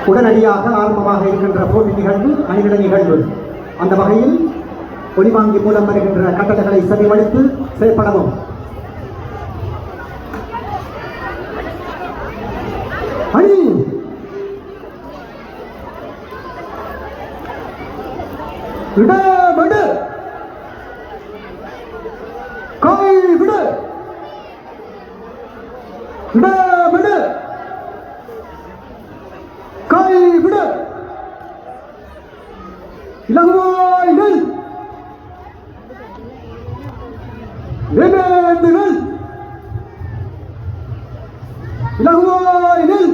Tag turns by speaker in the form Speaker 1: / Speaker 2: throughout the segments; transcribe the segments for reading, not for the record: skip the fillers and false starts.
Speaker 1: உடனடியாக ஆரம்பமாக இருக்கின்ற போட்டி நிகழ்வு அணிநிலை நிகழ்வு. அந்த வகையில் ஒளிவாங்கி மூலம் வருகின்ற கட்டளைகளை செவிமடுத்து செயற்படவும். அணி இடமடு கை விடு இடமடு கை விடு இலகுவாய் நெல் நிமிர்ந்து நெல் இலகுவாய் நெல்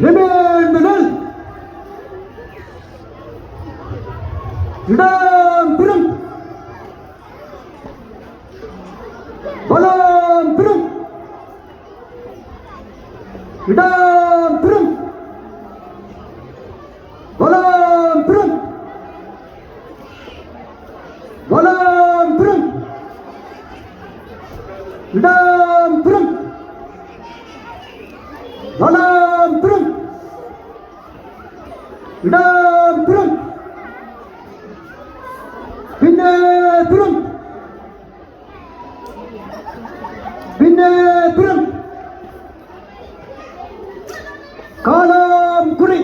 Speaker 1: நிமிர்ந்து நெல் இடம் திரும் பலம் திரும் இடம் திரும் பலம் திரும் பலம் திரும் இடம் திரும் பலம் திரும் இடம் திரும் பின்னே திரும் பின்னே திரும் காலம் குறி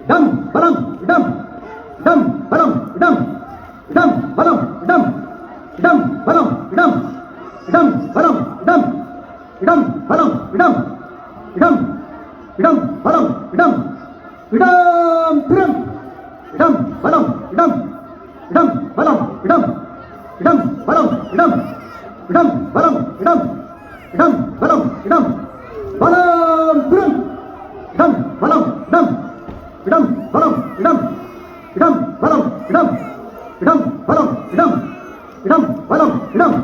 Speaker 1: டம் பலம் இடம் டம் பலம் இடம் இடம் பலம் இடம் இடம் பலம் இடம் இடம் பலம் இடம் இடம் பலம் இடம் இடம் இடம் பலம் இடம் இடம் திரும் இடம் பலம் இடம் இடம் பலம் இடம் இடம் பலம் இடம் இடம் பலம் இடம் இடம் பலம் இடம் பலம் திரும் இடம் பலம் இடம் இடம் பலம் இடம் இடம் பலம் இடம் இடம் பலம் இடம் இடம் பலம் இடம்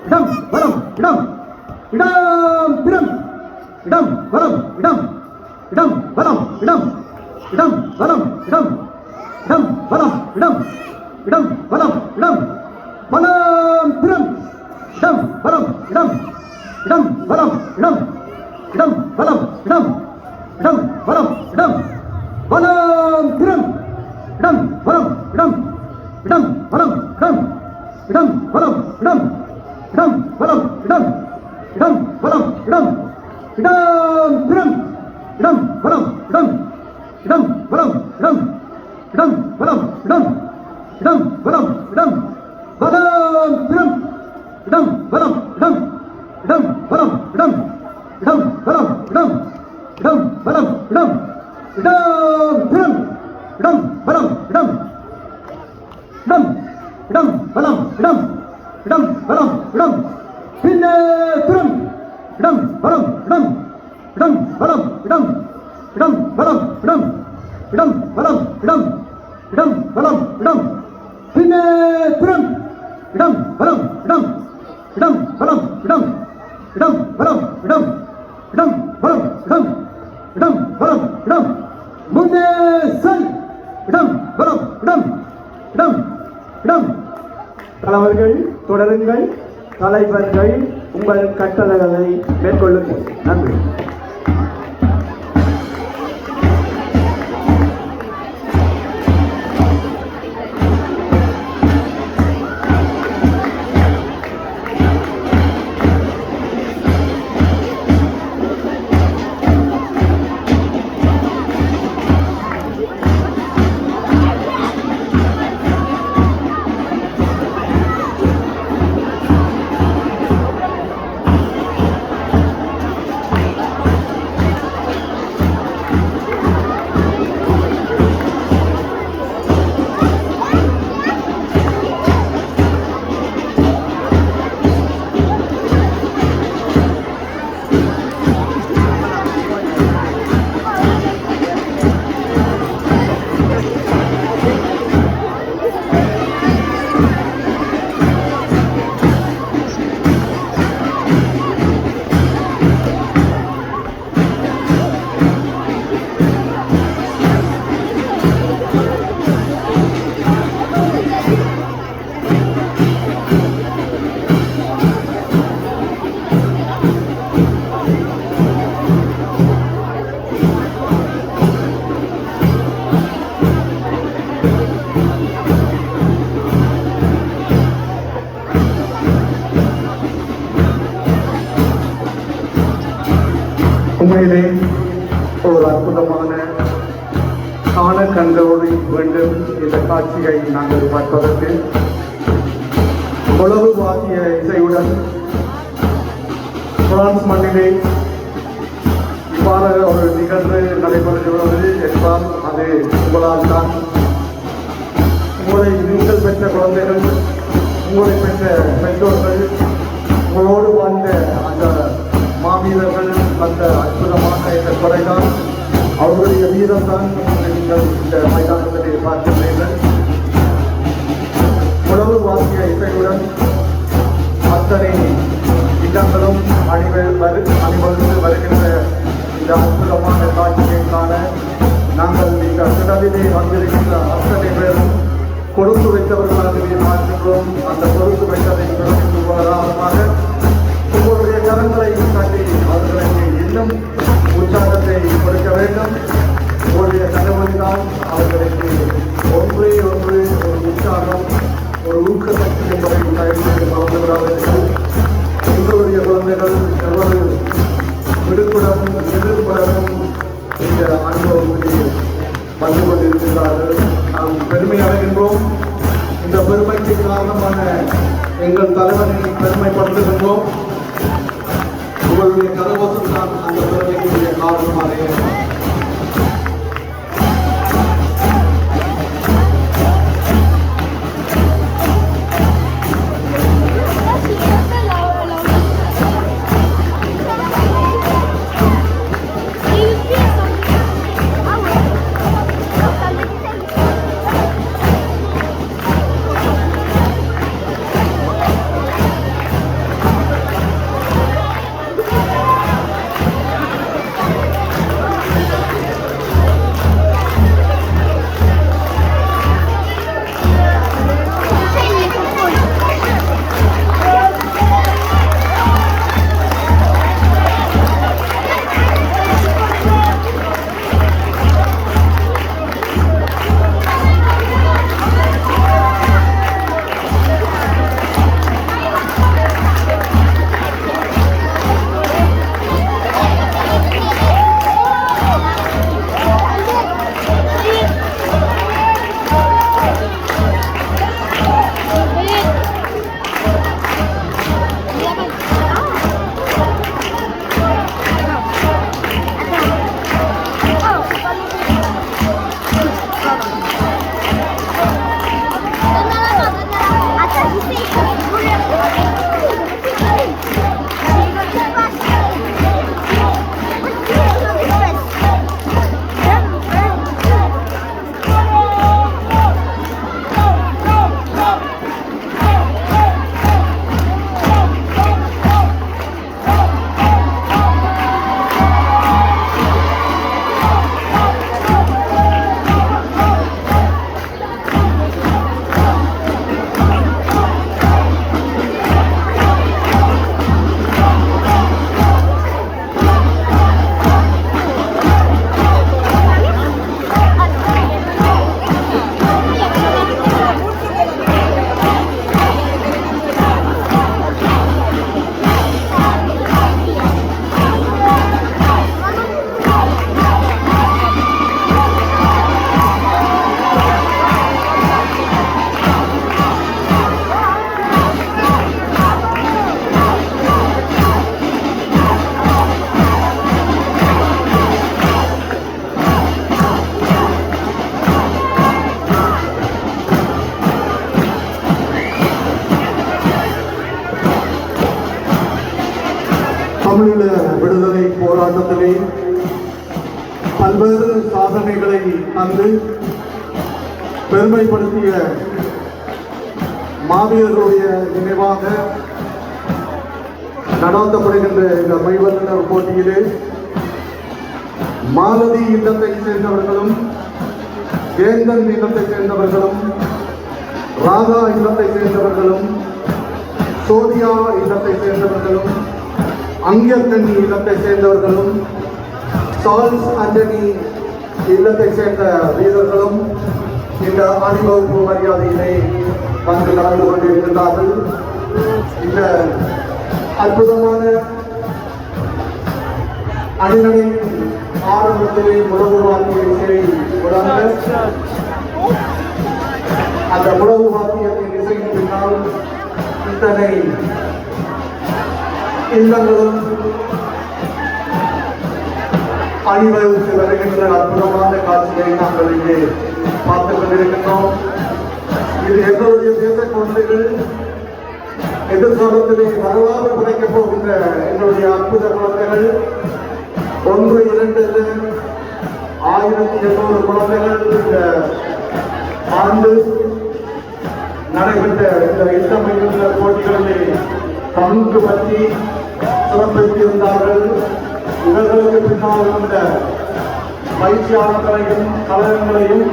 Speaker 1: இடம் பலம் இடம் இடம் திரும் இடம் பலம் இடம் இடம் பலம் இடம் இடம் பலம் இடம் இடம் பலம் இடம் இடம் பலம் இடம் பலம் திரும் இடம் பலம் இடம் இடம் பலம் இடம் இடம் பலம் இடம் இடம் பலம் இடம் பலம் திரும் இடம் பலம் இடம் இடம் பலம் இடம் இடம் பலம் இடம் இடம் பலம் இடம் இடம் பலம் இடம் இடம் திரும் இடம் பலம் இடம் இடம் பலம் இடம் இடம் பலம் இடம் இடம் பலம் இடம் பலம் திரும் இடம் பலம் இடம் இடம் பலம் இடம் இடம் பலம் இடம் இடம் பலம் இடம் இடம் திரும் இடம் பலம் இடம் இடம் இடம் பலம் இடம் இடம் பலம் இடம் பின்னே திரும் இடம் பலம் இடம் இடம் பலம் இடம் இடம் பலம் இடம் இடம் பலம் இடம் இடம் பலம் இடம் பின்னே திரும் இடம் பலம் இடம் இடம் பலம் இடம் இடம் பலம் இடம் இடம் பலம் இடம் இடம் பலம் இடம் முன்னே செல் இடம் பலம் இடம் இடம் இடம்.
Speaker 2: தலைவர்கள் தொடருங்கள், தலைவர்கள் உங்கள் கட்டளைகளை மேற்கொள்ளுங்கள். நன்றி. உண்மையிலே ஒரு அற்புதமான காண கண்டோடு வேண்டும் இந்த காட்சியை நாங்கள் பார்ப்பதற்கு உழவு வாக்கிய இசையுடன் பிரான்ஸ் மண்ணிலே இவ்வாறு ஒரு நிகழ்வு நடைபெறுகிறது என்றால் அது உங்களால் தான். உங்களை நீங்கள் பெற்ற குழந்தைகள், உங்களை பெற்ற பெற்றோர்கள், உங்களோடு வாழ்ந்த அந்த மாவீரர்கள், அந்த அற்புதமான இந்த கொடைதான், அவருடைய வீரம்தான் நீங்கள் இந்த மைதானத்திலே பார்க்கின்றீர்கள். உழவு வாக்கிய இசையுடன் அத்தனை இடங்களும் அணிவகுத்து வருகின்ற இந்த அற்புதமான காட்சியை காண நாங்கள் இந்த திடலிலே வந்திருக்கின்ற அத்தனை பேரும் கொடுத்து வைத்தவர்களாகவே பார்க்கின்றோம். அந்த கொடுத்து வைத்ததை உதாரணமாக உங்களுடைய கரங்களை காட்டி அவர்களுக்கு இன்னும் உற்சாகத்தை கொடுக்க வேண்டும். உங்களுடைய கனவுதான் அவர்களுக்கு ஒன்றே ஒன்று ஒரு உற்சாகம், ஒரு ஊக்கசக்தி என்பதை மறந்துவிடாதீர்கள். உங்களுடைய குழந்தைகள் எவ்வளவு விடுப்புடனும் எதிர்ப்புடனும் இந்த அனுபவத்தில் வந்து கொண்டிருக்கிறார்கள். நாம் பெருமை அடைகின்றோம். இந்த பெருமைக்கு காரணமான எங்கள் தலைவனை பெருமைப்படுத்துகின்றோம். உங்களுடைய கரவசம் தான் அந்த பெருமைக்குரிய காரணமாக தமிழீழ விடுதலை போராட்டத்திலே பல்வேறு சாதனைகளை தந்து பெருமைப்படுத்திய மாவீரர்களுடைய நினைவாக நடாத்தப்படுகின்ற இந்த மைவல்லுநர் போட்டியிலே மாலதி இல்லத்தை சேர்ந்தவர்களும், வேந்தன் இல்லத்தை சேர்ந்தவர்களும், ராதா இல்லத்தை சேர்ந்தவர்களும், சோதியா இல்லத்தை சேர்ந்தவர்களும், அங்கியக்கண்ணி இல்லத்தை சேர்ந்தவர்களும், சார்ல்ஸ் ஆண்டனி இல்லத்தை சேர்ந்த வீரர்களும் இந்த அணிவகுப்பு மரியாதையிலே வந்து கலந்து கொண்டிருக்கின்றார்கள். இந்த அற்புதமான அணிகளின் ஆரம்பத்திலே முழங்குவாக்கிய இசையை தொடர்ந்து அந்த முழங்குவாக்கியத்தின் இசையின் பின்னால் இத்தனை இல்லங்களும் அணிவகுத்து வருகின்ற அற்புதமான காட்சியை நாங்கள் இங்கே பார்த்துக் கொண்டிருக்கின்றோம். இது எங்களுடைய தேச குழந்தைகள் எதிர்காலத்திலே வரலாறு படைக்கப் போகின்ற எங்களுடைய அற்புத குழந்தைகள் 1, 2 1800 குழந்தைகள் இந்த ஆண்டு நடைபெற்ற இந்த இளமையுள்ள போட்டிகளிலே பங்கு பற்றி சிறப்பித்திருந்தார்கள். இவர்களுக்கு பின்னால் இருந்த பயிற்சியாளர்களையும் கழகங்களையும்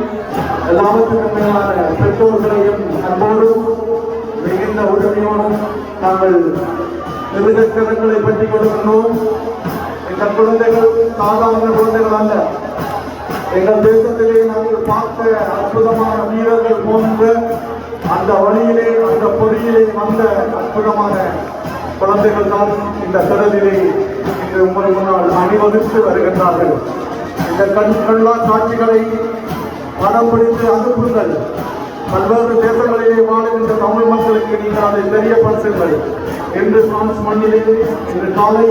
Speaker 2: எல்லாவற்றுக்கும் மேலான பெற்றோர்களையும் அன்போடும் மிகுந்த உதவியோடும் நாங்கள் நிறுவனங்களை பற்றி கொடுக்கின்றோம். எங்கள் குழந்தைகள் சாதாரண குழந்தைகள் அல்ல. எங்கள் தேசத்திலே நாங்கள் பார்த்த அற்புதமான வீரர்கள் போன்ற அந்த வழியிலே அந்த பொறியிலே வந்த அற்புதமான குழந்தைகள் தான் இந்த திறனிலே இன்று உங்கள் முன்னால் அணிவகுத்து வருகின்றார்கள். இந்த கண்கொள்ளா காட்சிகளை படம் பிடித்து அனுப்புங்கள். பல்வேறு தேசங்களிலே வாழுகின்ற தமிழ் மக்களுக்கு நீங்கள் அதை தெரியப்படுத்துங்கள். இன்று பிரான்ஸ் மண்ணிலே இன்று காலை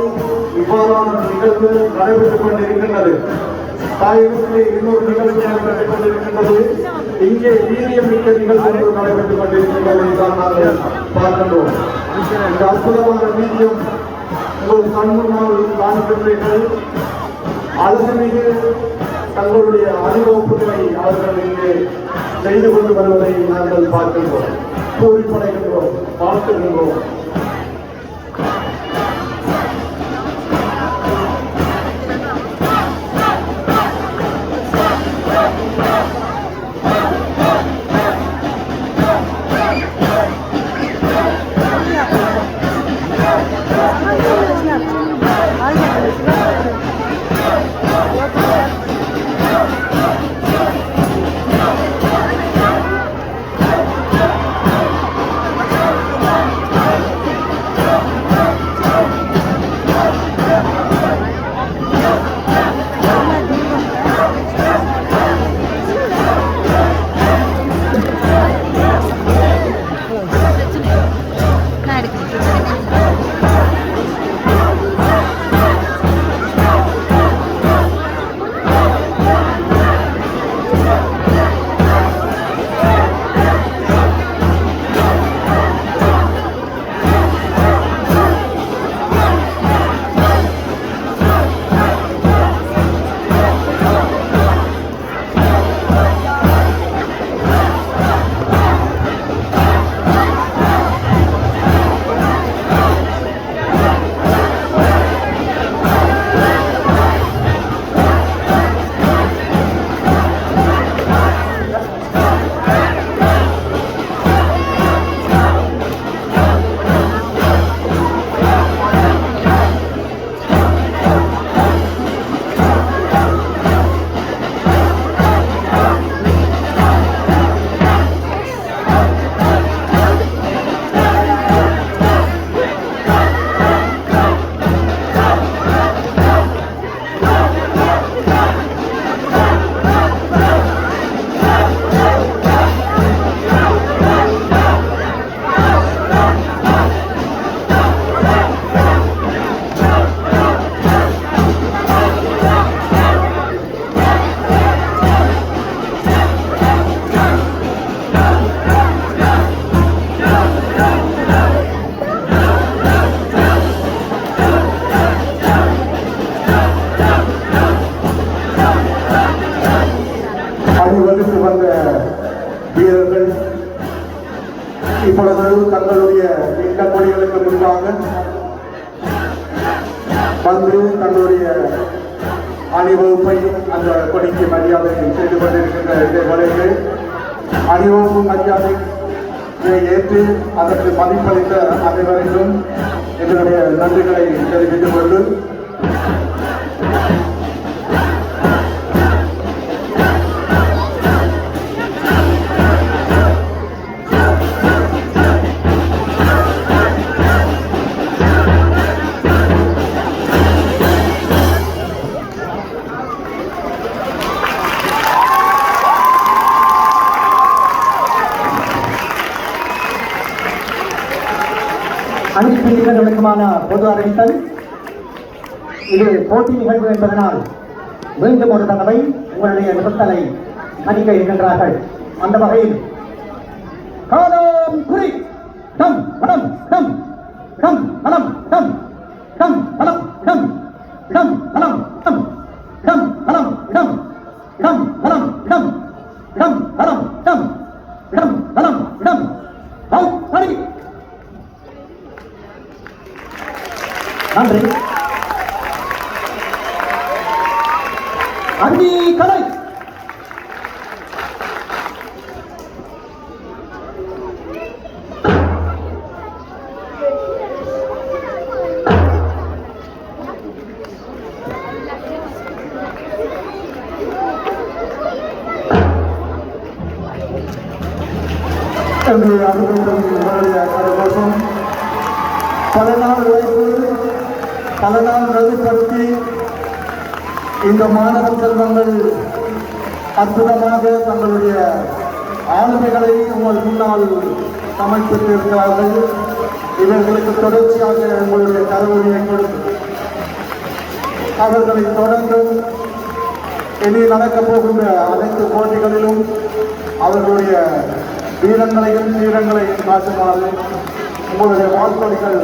Speaker 2: இவ்வாறான நிகழ்வு நடைபெற்றுக் கொண்டிருக்கின்றது. தாயகத்திலே இன்னொரு நிகழ்வு நடைபெற்றுக் கொண்டிருக்கின்றது. இங்கே வீரியம் மிக்க நிகழ்வு நடைபெற்றுக் கொண்டிருக்கின்றது தான் நாங்கள் பார்க்கின்றோம். இந்த அற்புதமான வீரியம் உங்கள் கண் முன்னால் காண்கின்றீர்கள். அழகுமிகு தங்களுடைய அனுபவங்களை அவர்கள் இங்கே செய்து கொண்டு வருவதை நாங்கள் பார்க்கின்றோம், பூரிப்படைகின்றோம், வாழ்த்துகின்றோம். வீரர்கள் இப்பொழுது தங்களுடைய இந்த கொடிகளுக்கு முன்பாக வந்து தங்களுடைய அணிவகுப்பை அந்த கொடிக்கு மரியாதை செய்து கொண்டிருக்கின்ற இந்த வேளையில் அணிவகுப்பு மரியாதை ஏற்று அதற்கு மதிப்பளித்த அனைவருக்கும் எங்களுடைய நன்றிகளை தெரிவித்துக் கொண்டு
Speaker 1: நீதிமன்றங்களுக்குமான பொது அறிவித்தல். இது போட்டி நிகழ்வு என்பதனால் மீண்டும் ஒரு தடவை உங்களுடைய நிறுத்தலை அணிக்க இருக்கின்றார்கள். அந்த வகையில் காலம் குறி டம் பலம் டம் டம் பலம் டம் டம் பலம் டம் டம் பலம் டம் டம் பலம் டம் டம் பலம் டம் டம் பலம் டம் டம் பலம் டம் சரி. நன்றி. அந்தி கலை
Speaker 2: பல நாள் உழைப்பு, பல நாள் நெருப்படுத்தி இந்த மாணவ செல்வங்கள் அற்புதமாக தங்களுடைய ஆளுமைகளை உங்கள் முன்னால் சமர்ப்பித்திருக்கிறார்கள். இவர்களுக்கு தொடர்ச்சியாக உங்களுடைய கருவியை கொடுத்து அவர்களை தொடர்ந்தும் இனி நடக்கப் போகின்ற அனைத்து போட்டிகளிலும் அவர்களுடைய வீரங்களையும் தீரங்களையும் காட்டுமாறு உங்களுடைய வாழ்த்துக்கள்